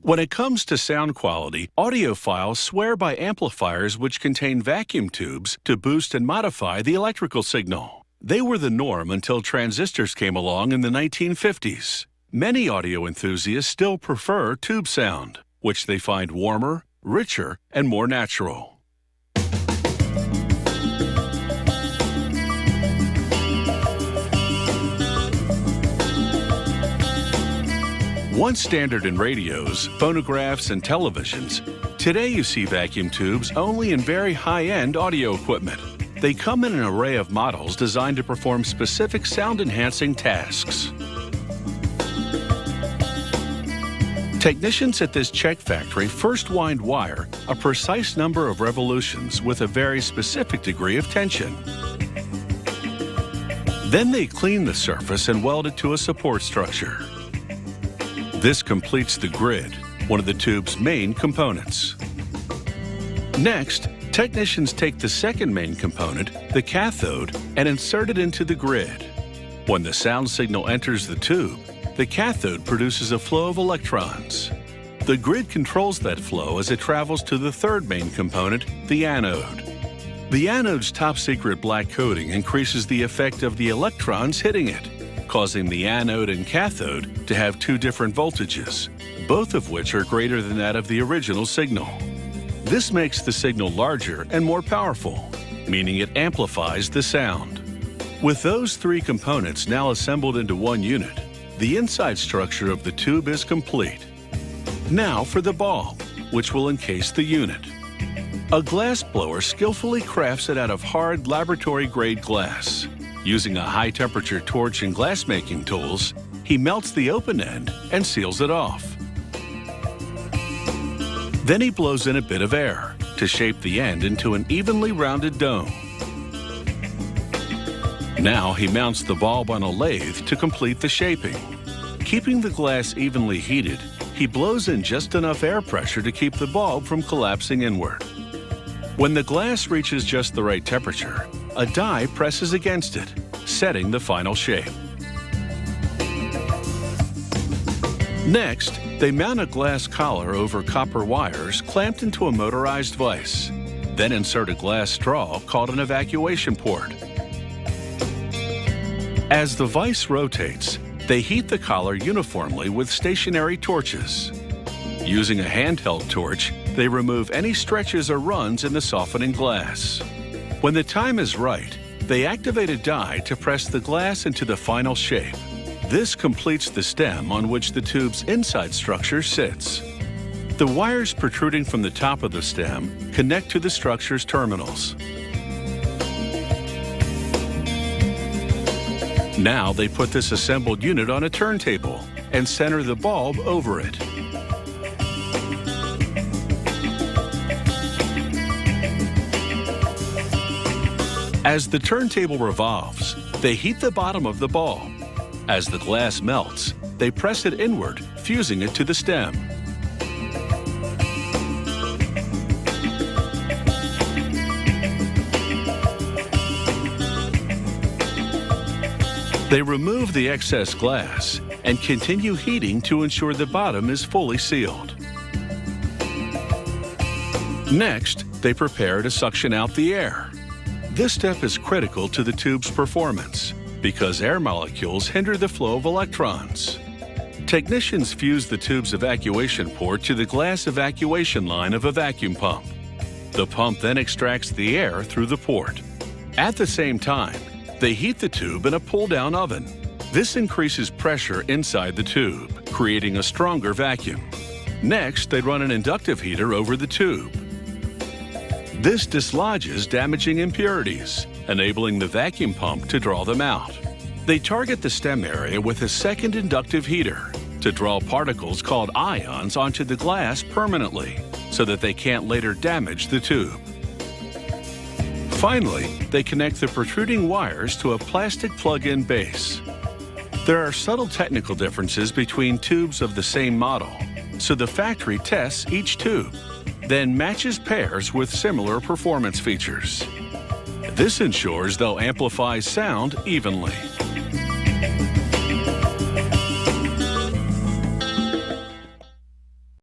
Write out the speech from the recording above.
When it comes to sound quality, audiophiles swear by amplifiers which contain vacuum tubes to boost and modify the electrical signal. They were the norm until transistors came along in the 1950s. Many audio enthusiasts still prefer tube sound, which they find warmer, richer, and more natural. Once standard in radios, phonographs, and televisions, today you see vacuum tubes only in very high-end audio equipment. They come in an array of models designed to perform specific sound-enhancing tasks. Technicians at this Czech factory first wind wire a precise number of revolutions with a very specific degree of tension. Then they clean the surface and weld it to a support structure. This completes the grid, one of the tube's main components. Next, technicians take the second main component, the cathode, and insert it into the grid. When the sound signal enters the tube, the cathode produces a flow of electrons. The grid controls that flow as it travels to the third main component, the anode. The anode's top-secret black coating increases the effect of the electrons hitting it, causing the anode and cathode to have two different voltages, both of which are greater than that of the original signal. This makes the signal larger and more powerful, meaning it amplifies the sound. With those three components now assembled into one unit, the inside structure of the tube is complete. Now for the bulb, which will encase the unit. A glass blower skillfully crafts it out of hard laboratory-grade glass. Using a high-temperature torch and glass-making tools, he melts the open end and seals it off. Then he blows in a bit of air to shape the end into an evenly rounded dome. Now he mounts the bulb on a lathe to complete the shaping. Keeping the glass evenly heated, he blows in just enough air pressure to keep the bulb from collapsing inward. When the glass reaches just the right temperature, a die presses against it, setting the final shape. Next, they mount a glass collar over copper wires clamped into a motorized vise. Then insert a glass straw called an evacuation port. As the vise rotates, they heat the collar uniformly with stationary torches. Using a handheld torch, they remove any stretches or runs in the softening glass. When the time is right, they activate a die to press the glass into the final shape. This completes the stem on which the tube's inside structure sits. The wires protruding from the top of the stem connect to the structure's terminals. Now they put this assembled unit on a turntable and center the bulb over it. As the turntable revolves, they heat the bottom of the bulb. As the glass melts, they press it inward, fusing it to the stem. They remove the excess glass and continue heating to ensure the bottom is fully sealed. Next, they prepare to suction out the air. This step is critical to the tube's performance because air molecules hinder the flow of electrons. Technicians fuse the tube's evacuation port to the glass evacuation line of a vacuum pump. The pump then extracts the air through the port. At the same time, they heat the tube in a pull-down oven. This increases pressure inside the tube, creating a stronger vacuum. Next, they run an inductive heater over the tube. This dislodges damaging impurities, enabling the vacuum pump to draw them out. They target the stem area with a second inductive heater to draw particles called ions onto the glass permanently so that they can't later damage the tube. Finally, they connect the protruding wires to a plastic plug-in base. There are subtle technical differences between tubes of the same model, so the factory tests each tube, then matches pairs with similar performance features. This ensures they'll amplify sound evenly.